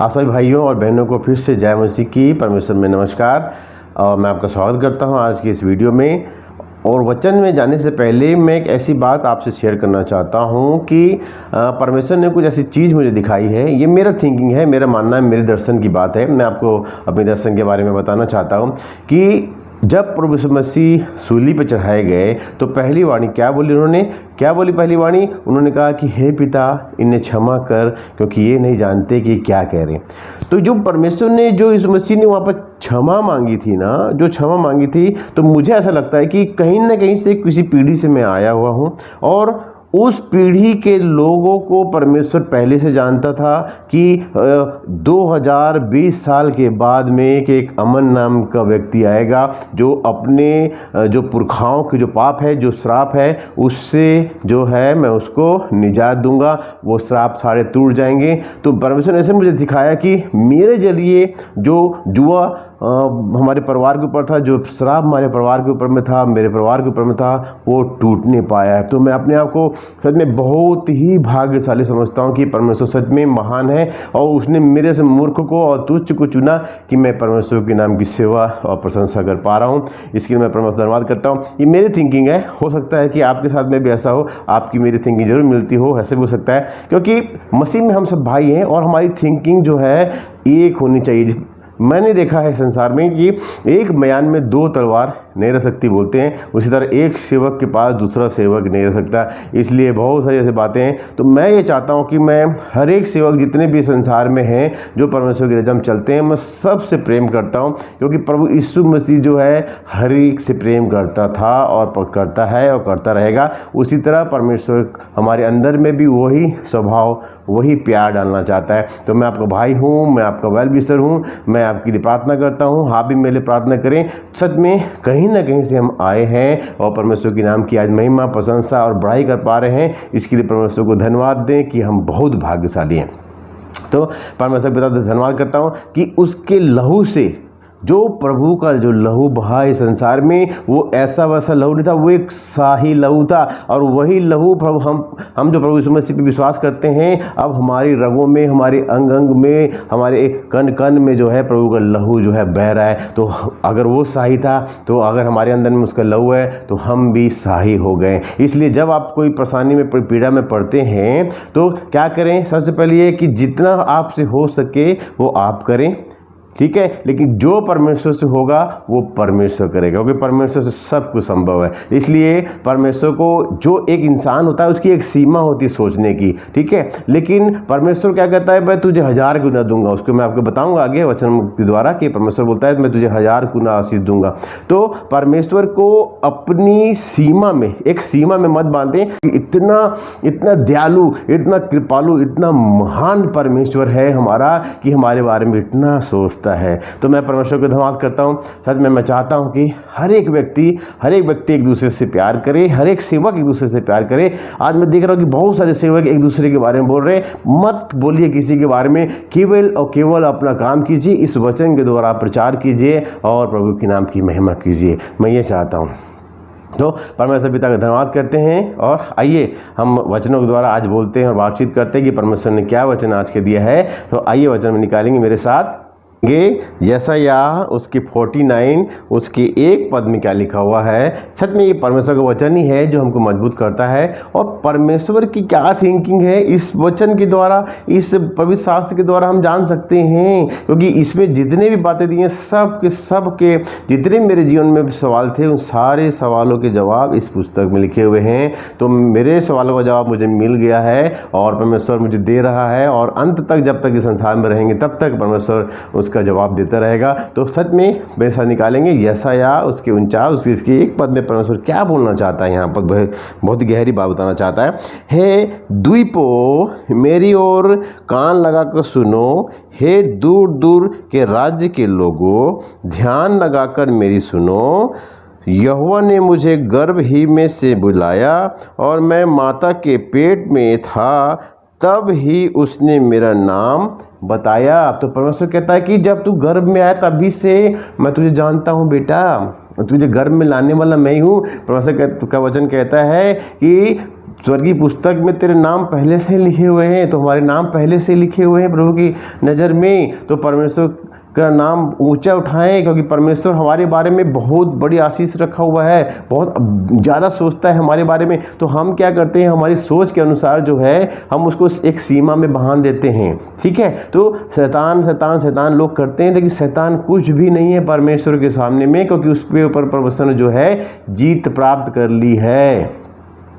आप सभी भाइयों और बहनों को फिर से जय मसीह की परमेश्वर में नमस्कार। और मैं आपका स्वागत करता हूं आज की इस वीडियो में। और वचन में जाने से पहले मैं एक ऐसी बात आपसे शेयर करना चाहता हूं कि परमेश्वर ने कुछ ऐसी चीज़ मुझे दिखाई है। ये मेरा थिंकिंग है, मेरा मानना है, मेरे दर्शन की बात है। मैं आपको अपने दर्शन के बारे में बताना चाहता हूं कि जब प्रभु यीशु मसीह सूली पर चढ़ाए गए तो पहली वाणी क्या बोली उन्होंने? क्या बोली पहली वाणी? उन्होंने कहा कि हे पिता, इन्हें क्षमा कर, क्योंकि ये नहीं जानते कि क्या कह रहे हैं। तो जो परमेश्वर ने, जो यीशु मसीह ने वहाँ पर क्षमा मांगी थी ना, जो क्षमा मांगी थी, तो मुझे ऐसा लगता है कि कहीं ना कहीं से किसी पीढ़ी से मैं आया हुआ हूँ और उस पीढ़ी के लोगों को परमेश्वर पहले से जानता था कि 2020 साल के बाद में कि एक अमन नाम का व्यक्ति आएगा जो अपने जो पुरखाओं के जो पाप है, जो श्राप है, उससे जो है मैं उसको निजात दूंगा, वो श्राप सारे टूट जाएंगे। तो परमेश्वर ने ऐसे मुझे दिखाया कि मेरे जरिए जो जुआ हमारे परिवार के ऊपर था, जो श्राप हमारे परिवार के ऊपर में था, मेरे परिवार के ऊपर में था, वो टूट नहीं पाया। तो मैं अपने आप को सच में बहुत ही भाग्यशाली समझता हूँ कि परमेश्वर सच में महान है और उसने मेरे से मूर्ख को और तुच्छ को चुना कि मैं परमेश्वर के नाम की सेवा और प्रशंसा कर पा रहा हूँ। इसके लिए मैं परमेश्वर धन्यवाद करता हूँ। ये मेरी थिंकिंग है, हो सकता है कि आपके साथ में भी ऐसा हो, आपकी मेरी थिंकिंग जरूर मिलती हो, ऐसे भी हो सकता है, क्योंकि मसीह में हम सब भाई हैं और हमारी थिंकिंग जो है एक होनी चाहिए। मैंने देखा है संसार में कि एक म्यान में दो तलवार नहीं रह सकती बोलते हैं, उसी तरह एक सेवक के पास दूसरा सेवक नहीं रह सकता। इसलिए बहुत सारी ऐसी बातें हैं। तो मैं ये चाहता हूँ कि मैं हर एक सेवक जितने भी संसार में हैं, जो परमेश्वर के रजम चलते हैं, मैं सबसे प्रेम करता हूँ, क्योंकि प्रभु यीशु मसीह जो है हर एक से प्रेम करता था और करता है और करता रहेगा। उसी तरह परमेश्वर हमारे अंदर में भी वही स्वभाव, वही प्यार डालना चाहता है। तो मैं आपका भाई हूँ, मैं आपका वेल विशर हूँ, मैं आपके लिए प्रार्थना करता हूँ, आप भी मेरे लिए प्रार्थना करें। सच में कहीं ना कहीं से हम आए हैं और परमेश्वर के नाम की आज महिमा, प्रशंसा और बड़ाई कर पा रहे हैं। इसके लिए परमेश्वर को धन्यवाद दें कि हम बहुत भाग्यशाली हैं। तो परमेश्वर पिता से धन्यवाद करता हूँ कि उसके लहू से, जो प्रभु का जो लहू बहा इस संसार में, वो ऐसा वैसा लहू नहीं था, वो एक शाही लहू था। और वही लहू प्रभु, हम जो प्रभु यीशु मसीह पे विश्वास करते हैं, अब हमारी रगों में, हमारे अंग अंग में, हमारे कण कण में जो है प्रभु का लहू जो है बह रहा है। तो अगर वो शाही था, तो अगर हमारे अंदर में उसका लहू है, तो हम भी शाही हो गए। इसलिए जब आप कोई परेशानी में, पीड़ा में पड़ते हैं, तो क्या करें? सबसे पहले ये कि जितना आपसे हो सके वो आप करें, ठीक है, लेकिन जो परमेश्वर से होगा वो परमेश्वर करेगा, क्योंकि परमेश्वर से सब कुछ संभव है। इसलिए परमेश्वर को, जो एक इंसान होता है उसकी एक सीमा होती है सोचने की, ठीक है, लेकिन परमेश्वर क्या कहता है? मैं तुझे 1000 गुना दूंगा। उसको मैं आपको बताऊंगा आगे वचन के द्वारा कि परमेश्वर बोलता है मैं तुझे 1000 गुना आशीष दूंगा। तो परमेश्वर को अपनी सीमा में, एक सीमा में मत बांधें। इतना दयालु, इतना कृपालु, इतना महान परमेश्वर है हमारा कि हमारे बारे में इतना सोचता है। तो मैं परमेश्वर को धन्यवाद करता हूं। सच में मैं चाहता हूं कि हर एक व्यक्ति एक दूसरे से प्यार करे, हर एक सेवक एक दूसरे से प्यार करे। आज मैं देख रहा हूं कि बहुत सारे सेवक एक दूसरे के बारे में बोल रहे हैं। मत बोलिए किसी के बारे में, केवल और केवल अपना काम कीजिए, इस वचन के द्वारा प्रचार कीजिए और प्रभु के नाम की महिमा कीजिए। मैं ये चाहता हूँ। तो परमेश्वर पिता का धन्यवाद करते हैं और आइए हम वचनों के द्वारा आज बोलते हैं और बातचीत करते हैं कि परमेश्वर ने क्या वचन आज के दिया है। तो आइए वचन में निकालेंगे मेरे साथ। यशायाह उसकी 49 उसके 1 पद में क्या लिखा हुआ है। सच में ये परमेश्वर का वचन ही है जो हमको मजबूत करता है। और परमेश्वर की क्या थिंकिंग है इस वचन के द्वारा, इस पवित्र शास्त्र के द्वारा हम जान सकते हैं, क्योंकि इसमें जितने भी बातें दी हैं, सब के जितने मेरे जीवन में सवाल थे, उन सारे सवालों के जवाब इस पुस्तक में लिखे हुए हैं। तो मेरे सवालों का जवाब मुझे मिल गया है और परमेश्वर मुझे दे रहा है, और अंत तक, जब तक इस संसार में रहेंगे, तब तक परमेश्वर उसका जवाब देता रहेगा। तो सच में मेरे साथ निकालेंगे यशायाह उसके 49 इसके 1 पद में परमेश्वर क्या बोलना चाहता है। यहाँ पर बहुत गहरी बात बताना चाहता है। हे द्वीपों, मेरी ओर कान लगाकर सुनो, हे दूर दूर के राज्य के लोगों, ध्यान लगाकर मेरी सुनो। यहोवा ने मुझे गर्भ ही में से बुलाया और मैं माता के पेट में था, तब ही उसने मेरा नाम बताया। तो परमेश्वर कहता है कि जब तू गर्भ में आया तभी से मैं तुझे जानता हूँ बेटा, तुझे गर्भ में लाने वाला मैं ही हूँ। परमेश्वर का वचन कहता है कि स्वर्गीय पुस्तक में तेरे नाम पहले से लिखे हुए हैं। तो हमारे नाम पहले से लिखे हुए हैं प्रभु की नज़र में, तो परमेश्वर का नाम ऊंचा उठाएं, क्योंकि परमेश्वर हमारे बारे में बहुत बड़ी आशीष रखा हुआ है, बहुत ज़्यादा सोचता है हमारे बारे में। तो हम क्या करते हैं, हमारी सोच के अनुसार जो है हम उसको एक सीमा में बांध देते हैं, ठीक है। तो शैतान लोग करते हैं, लेकिन शैतान कुछ भी नहीं है परमेश्वर के सामने में, क्योंकि उसके ऊपर परमेश्वर ने जो है जीत प्राप्त कर ली है।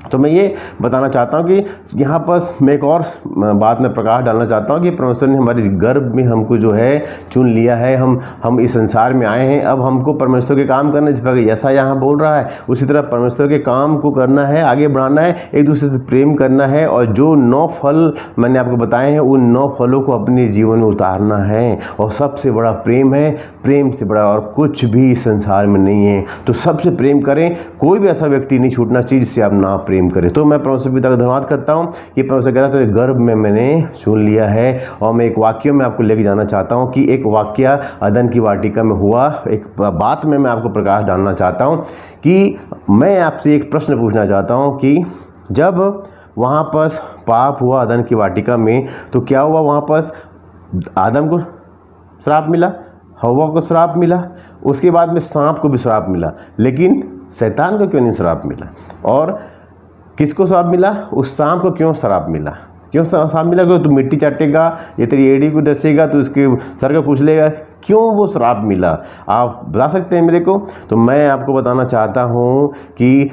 तो मैं ये बताना चाहता हूँ कि यहाँ पर मैं एक और बात में प्रकाश डालना चाहता हूँ कि परमेश्वर ने हमारे गर्भ में हमको जो है चुन लिया है। हम इस संसार में आए हैं, अब हमको परमेश्वर के काम करना है। जिस प्रकार ऐसा यहाँ बोल रहा है, उसी तरह परमेश्वर के काम को करना है, आगे बढ़ाना है, एक दूसरे से प्रेम करना है, और जो 9 फल मैंने आपको बताए हैं उन 9 फलों को अपने जीवन में उतारना है। और सबसे बड़ा प्रेम है, प्रेम से बड़ा और कुछ भी इस संसार में नहीं है। तो सबसे प्रेम करें, कोई भी ऐसा व्यक्ति नहीं छूटना चाहिए जिससे आप ना प्रेम करें। तो मैं परमेश्वर पिता का धन्यवाद करता हूँ कि परमेश्वर कह रहा है तेरे गर्भ में मैंने चुन लिया है। और मैं एक वाक्य में आपको लेके जाना चाहता हूँ कि एक वाक्य अदन की वाटिका में हुआ, एक बात में मैं आपको प्रकाश डालना चाहता हूँ कि मैं आपसे एक प्रश्न पूछना चाहता हूँ कि जब वहाँ पर पाप हुआ अदन की वाटिका में, तो क्या हुआ, वहाँ पर आदम को श्राप मिला, हव्वा को श्राप मिला, उसके बाद में सांप को भी श्राप मिला, लेकिन शैतान को क्यों नहीं श्राप मिला? और किसको श्राप मिला? उस सांप को क्यों श्राप मिला? क्यों श्राप मिला? क्यों तू मिट्टी चाटेगा, ये तेरी एड़ी को डसेगा, तो इसके सर को कुचलेगा, क्यों वो श्राप मिला? आप बता सकते हैं मेरे को? तो मैं आपको बताना चाहता हूँ कि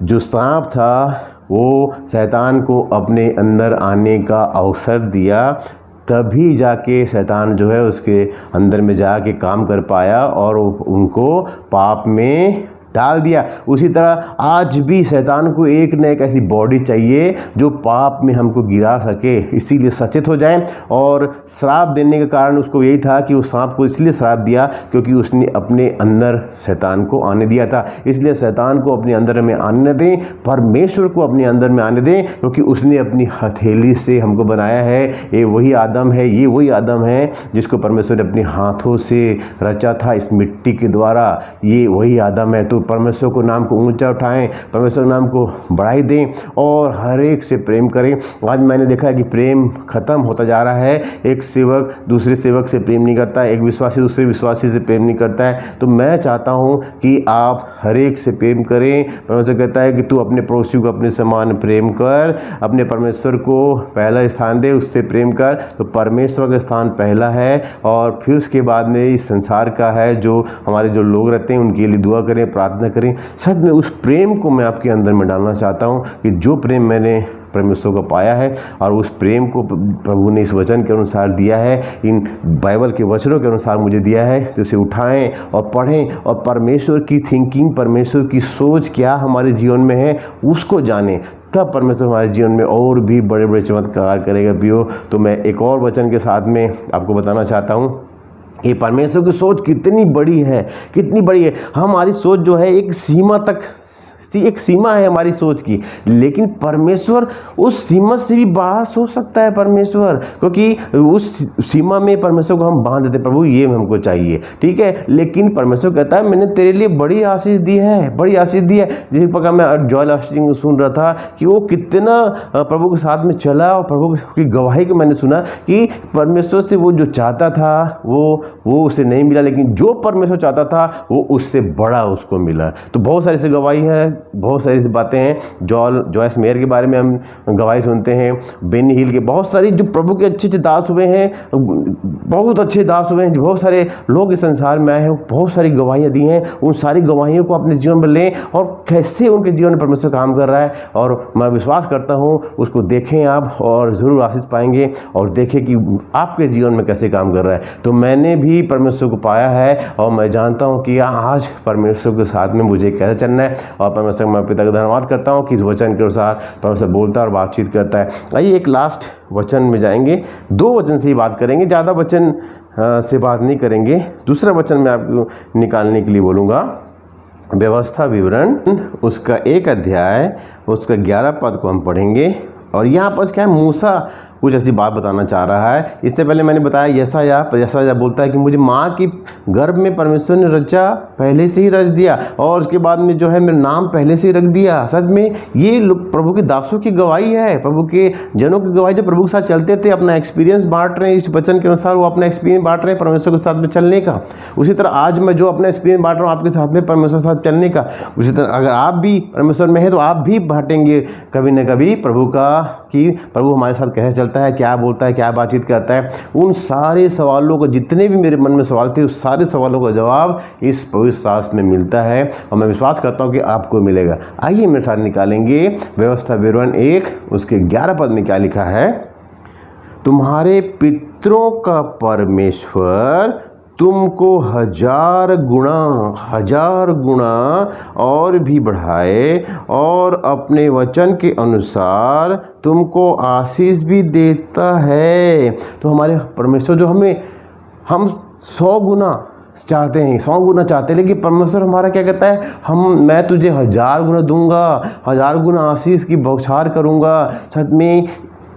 जो सांप था वो शैतान को अपने अंदर आने का अवसर दिया, तभी जाके शैतान जो है उसके अंदर में जाके काम कर पाया और उनको पाप में डाल दिया। उसी तरह आज भी शैतान को एक न एक ऐसी बॉडी चाहिए जो पाप में हमको गिरा सके। इसीलिए सचेत हो जाएं। और श्राप देने का कारण उसको यही था कि उस सांप को इसलिए श्राप दिया क्योंकि उसने अपने अंदर शैतान को आने दिया था। इसलिए शैतान को अपने अंदर में आने दें, परमेश्वर को अपने अंदर में आने दें, क्योंकि उसने अपनी हथेली से हमको बनाया है। ये वही आदम है, ये वही आदम है जिसको परमेश्वर ने अपने हाथों से रचा था इस मिट्टी के द्वारा। ये वही आदम है। तो परमेश्वर को नाम को ऊंचा उठाएं, परमेश्वर नाम को बढ़ाई दें और हर एक से प्रेम करें। आज मैंने देखा है कि प्रेम खत्म होता जा रहा है। एक सेवक दूसरे सेवक से प्रेम नहीं करता है, एक विश्वासी दूसरे विश्वासी से प्रेम नहीं करता है। तो मैं चाहता हूं कि आप हर एक से प्रेम करें। परमेश्वर कहता है कि तू अपने पड़ोसी को अपने समान प्रेम कर, अपने परमेश्वर को पहला स्थान दे, उससे प्रेम कर। तो परमेश्वर का स्थान पहला है और फिर उसके बाद में इस संसार का है। जो हमारे जो लोग रहते हैं उनके लिए दुआ करें, प्रार्थना करें। सच में उस प्रेम को मैं आपके अंदर में डालना चाहता हूं कि जो प्रेम मैंने परमेश्वर को पाया है और उस प्रेम को प्रभु ने इस वचन के अनुसार दिया है, इन बाइबल के वचनों के अनुसार मुझे दिया है, तो उसे उठाएं और पढ़ें और परमेश्वर की थिंकिंग, परमेश्वर की सोच क्या हमारे जीवन में है उसको जानें। तब परमेश्वर हमारे जीवन में और भी बड़े बड़े चमत्कार करेगा पियो। तो मैं एक और वचन के साथ में आपको बताना चाहता हूँ कि परमेश्वर की सोच कितनी बड़ी है, कितनी बड़ी है। हमारी सोच जो है एक सीमा तक, एक सीमा है हमारी सोच की, लेकिन परमेश्वर उस सीमा से भी बाहर सोच सकता है परमेश्वर, क्योंकि उस सीमा में परमेश्वर को हम बांध देते, प्रभु ये हमको चाहिए, ठीक है। लेकिन परमेश्वर कहता है मैंने तेरे लिए बड़ी आशीष दी है, बड़ी आशीष दी है। जिस प्रकार मैं जॉयल ऑस्टिन को सुन रहा था कि वो कितना प्रभु के साथ में चला और प्रभु की गवाही को मैंने सुना कि परमेश्वर से वो जो चाहता था वो उसे नहीं मिला, लेकिन जो परमेश्वर चाहता था वो उससे बड़ा उसको मिला। तो बहुत सारी ऐसी गवाही है, बहुत सारी बातें हैं। जॉयस मेयर के बारे में हम गवाही सुनते हैं, बेनी हिल के, बहुत सारी जो प्रभु के अच्छे अच्छे दास हुए हैं, बहुत अच्छे दास हुए हैं, बहुत सारे लोग इस संसार में आए हैं, बहुत सारी गवाहियाँ दी हैं। उन सारी गवाहियों को अपने जीवन में लें और कैसे उनके जीवन में परमेश्वर काम कर रहा है, और मैं विश्वास करता हूँ उसको देखें आप और ज़रूर आशीष पाएंगे, और देखें कि आपके जीवन में कैसे काम कर रहा है। तो मैंने भी परमेश्वर को पाया है और मैं जानता हूँ कि आज परमेश्वर के साथ में मुझे कैसे चलना है। और परमेश्वर मैं पिता का धन्यवाद करता हूँ कि इस वचन के अनुसार परमेश्वर बोलता है और बातचीत करता है। आइए एक लास्ट वचन में जाएंगे, 2 वचन से ही बात करेंगे, ज़्यादा वचन से बात नहीं करेंगे। दूसरा वचन मैं आपको निकालने के लिए बोलूँगा, व्यवस्था विवरण उसका 1 अध्याय उसका 11 पद को हम पढ़ेंगे। और यहाँ पर क्या है, मूसा कुछ ऐसी बात बताना चाह रहा है। इससे पहले मैंने बताया यशायाह बोलता है कि मुझे माँ की गर्भ में परमेश्वर ने रचा, पहले से ही रच दिया, और उसके बाद में जो है मेरा नाम पहले से ही रख दिया। सच में ये प्रभु के दासों की गवाही है, प्रभु के जनों की गवाही, जो प्रभु के साथ चलते थे, अपना एक्सपीरियंस बांट रहे हैं। इस वचन के अनुसार वो अपना एक्सपीरियंस बांट रहे हैं परमेश्वर के साथ में चलने का। उसी तरह आज मैं जो अपना एक्सपीरियंस बांट रहा हूँ आपके साथ में परमेश्वर के साथ चलने का, उसी तरह अगर आप भी परमेश्वर में है तो आप भी बांटेंगे कभी न कभी प्रभु का, कि प्रभु हमारे साथ कैसे चलता है, क्या बोलता है, क्या बातचीत करता है। उन सारे सवालों को, जितने भी मेरे मन में सवाल थे, उस सारे सवालों का जवाब इस पवित्र शास्त्र में मिलता है, और मैं विश्वास करता हूँ कि आपको मिलेगा। आइए मेरे साथ निकालेंगे व्यवस्था विवरण 1 उसके 11 पद में क्या लिखा है। तुम्हारे पितरों का परमेश्वर तुमको 1000 गुणा और भी बढ़ाए, और अपने वचन के अनुसार तुमको आशीष भी देता है। तो हमारे परमेश्वर जो हम 100 गुना चाहते हैं, 100 गुना चाहते हैं, लेकिन परमेश्वर हमारा क्या कहता है, मैं तुझे 1000 गुना दूंगा, 1000 गुना आशीष की बौछार करूंगा। सच में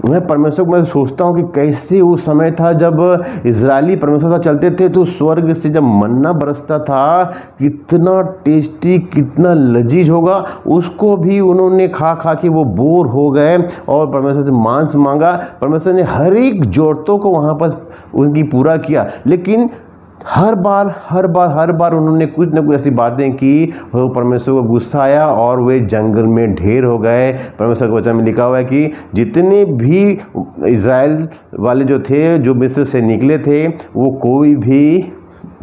मैं परमेश्वर को मैं सोचता हूँ कि कैसे वो समय था जब इजरायली परमेश्वर साथ चलते थे, तो स्वर्ग से जब मन्ना बरसता था, कितना टेस्टी, कितना लजीज होगा, उसको भी उन्होंने खा खा के वो बोर हो गए और परमेश्वर से मांस मांगा। परमेश्वर ने हर एक ज़रूरतों को वहाँ पर उनकी पूरा किया, लेकिन हर बार उन्होंने कुछ न कुछ ऐसी बातें की, वो परमेश्वर को गुस्सा आया और वे जंगल में ढेर हो गए। परमेश्वर के वचन में लिखा हुआ है कि जितने भी इज़राइल वाले जो थे, जो मिस्र से निकले थे, वो कोई भी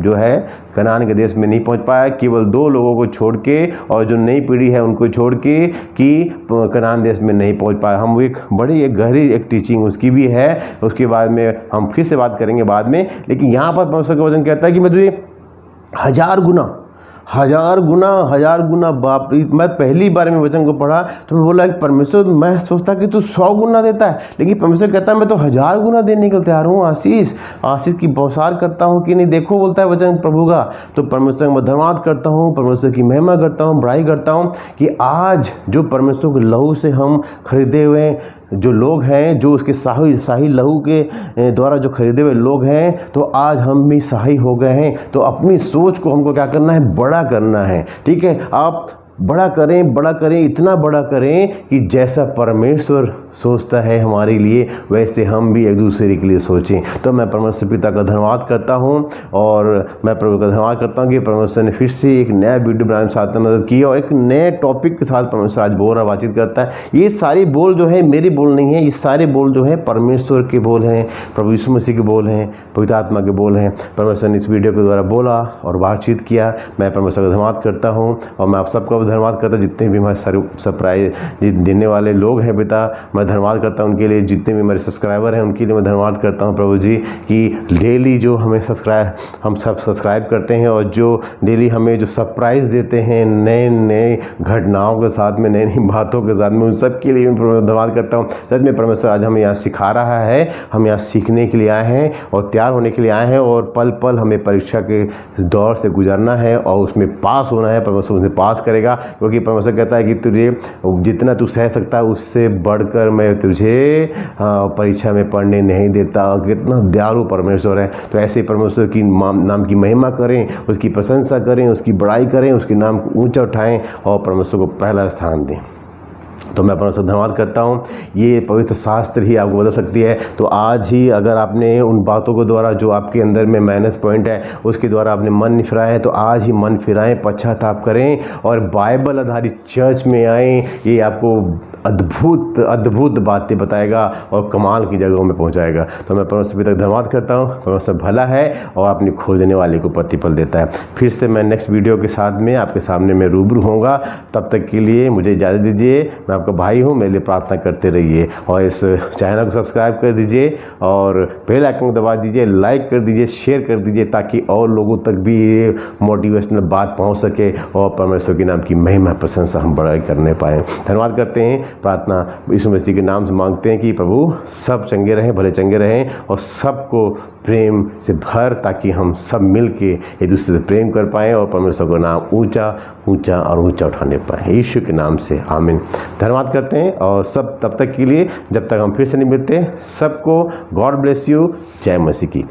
जो है कनान के देश में नहीं पहुंच पाया, केवल 2 लोगों को छोड़ के, और जो नई पीढ़ी है उनको छोड़ के, कि कनान देश में नहीं पहुंच पाया। हम एक बड़ी एक गहरी एक टीचिंग उसकी भी है, उसके बाद में हम फिर से बात करेंगे बाद में। लेकिन यहाँ पर परमेश्वर का वचन कहता है कि मैं तुझे 1000 गुना बाप रे। मैं पहली बार में वचन को पढ़ा तो मैं बोला कि परमेश्वर, मैं सोचता कि तू 100 गुना देता है, लेकिन परमेश्वर कहता है मैं तो 1000 गुना देने को तैयार हूँ। आशीष की बौछार करता हूँ कि नहीं, देखो बोलता है वचन प्रभु का। तो परमेश्वर का मैं धन्यवाद करता हूँ, परमेश्वर की महिमा करता हूँ, बड़ाई करता हूँ कि आज जो परमेश्वर के लहू से हम खरीदे हुए जो लोग हैं, जो उसके शाही लहू के द्वारा जो खरीदे हुए लोग हैं, तो आज हम भी शाही हो गए हैं। तो अपनी सोच को हमको क्या करना है, बड़ा करना है। ठीक है, आप बड़ा करें, इतना बड़ा करें कि जैसा परमेश्वर सोचता है हमारे लिए, वैसे हम भी एक दूसरे के लिए सोचें। तो मैं परमेश्वर पिता का धन्यवाद करता हूं, और मैं प्रभु का धन्यवाद करता हूं कि परमेश्वर ने फिर से एक नया वीडियो बनाने में साथ में मदद की, और एक नए टॉपिक के साथ परमेश्वर आज बोल रहा बातचीत करता है। ये सारे बोल जो है मेरे बोल नहीं है, ये सारे बोल जो है परमेश्वर के बोल हैं, प्रभु यीशु मसीह के बोल हैं, पवित्र आत्मा के बोल हैं। परमेश्वर ने इस वीडियो के द्वारा बोला और बातचीत किया। मैं परमेश्वर का धन्यवाद करता हूँ, और मैं आप सबका धन्यवाद करता हूँ, जितने भी हमारे सरप्राइज देने वाले लोग हैं पिता, मैं धन्यवाद करता हूँ उनके लिए। जितने भी मेरे सब्सक्राइबर हैं उनके लिए मैं धन्यवाद करता हूँ प्रभु जी, कि डेली जो हमें हम सब सब्सक्राइब करते हैं, और जो डेली हमें जो सरप्राइज़ देते हैं नए घटनाओं के साथ में, नई बातों के साथ में, उन सब के लिए मैं धन्यवाद करता हूँ। सच में परमेश्वर आज हमें यहाँ सिखा रहा है, हम यहाँ सीखने के लिए आए हैं और तैयार होने के लिए आए हैं, और पल पल हमें परीक्षा के दौर से गुजरना है और उसमें पास होना है। परमेश्वर उसे पास करेगा, क्योंकि परमेश्वर कहता है कि तुझे जितना तू सह सकता है उससे बढ़कर मैं तुझे परीक्षा में पढ़ने नहीं देता। कितना दयालु परमेश्वर है। तो ऐसे परमेश्वर की नाम की महिमा करें, उसकी प्रशंसा करें, उसकी बड़ाई करें, उसके नाम को ऊंचा उठाएं और परमेश्वर को पहला स्थान दें। तो मैं परमेश्वर धन्यवाद करता हूँ। ये पवित्र शास्त्र ही आपको बदल सकती है। तो आज ही अगर आपने उन बातों के द्वारा जो आपके अंदर में माइनस पॉइंट है उसके द्वारा आपने मन नहीं फिराया है, तो आज ही मन फिराएं, पश्चाताप करें और बाइबल आधारित चर्च में आएँ। ये आपको अद्भुत बातें बताएगा और कमाल की जगहों में पहुंचाएगा। तो मैं परमेश्वर पिता धन्यवाद करता हूं। परमेश्वर भला है और अपनी खोज देने वाले को प्रतिफल देता है। फिर से मैं नेक्स्ट वीडियो के साथ में आपके सामने मैं रूबरू होऊंगा। तब तक के लिए मुझे इजाज़त दीजिए। मैं आपका भाई हूं, मेरे लिए प्रार्थना करते रहिए और इस चैनल को सब्सक्राइब कर दीजिए और बेल आइकन दबा दीजिए, लाइक कर दीजिए, शेयर कर दीजिए, ताकि और लोगों तक भी ये मोटिवेशनल बात पहुँच सके और परमेश्वर के नाम की महिमा प्रशंसा हम बड़ाई करने पाएँ। धन्यवाद करते हैं। प्रार्थना यीशु मसीह के नाम से मांगते हैं कि प्रभु सब चंगे रहें, भले चंगे रहें और सबको प्रेम से भर, ताकि हम सब मिल के एक दूसरे से प्रेम कर पाएँ और परमेश्वर का नाम ऊंचा ऊंचा और ऊंचा उठाने पाएँ। यीशु के नाम से आमीन। धन्यवाद करते हैं और सब तब तक के लिए जब तक हम फिर से नहीं मिलते, सबको गॉड ब्लेस यू। जय मसीह की।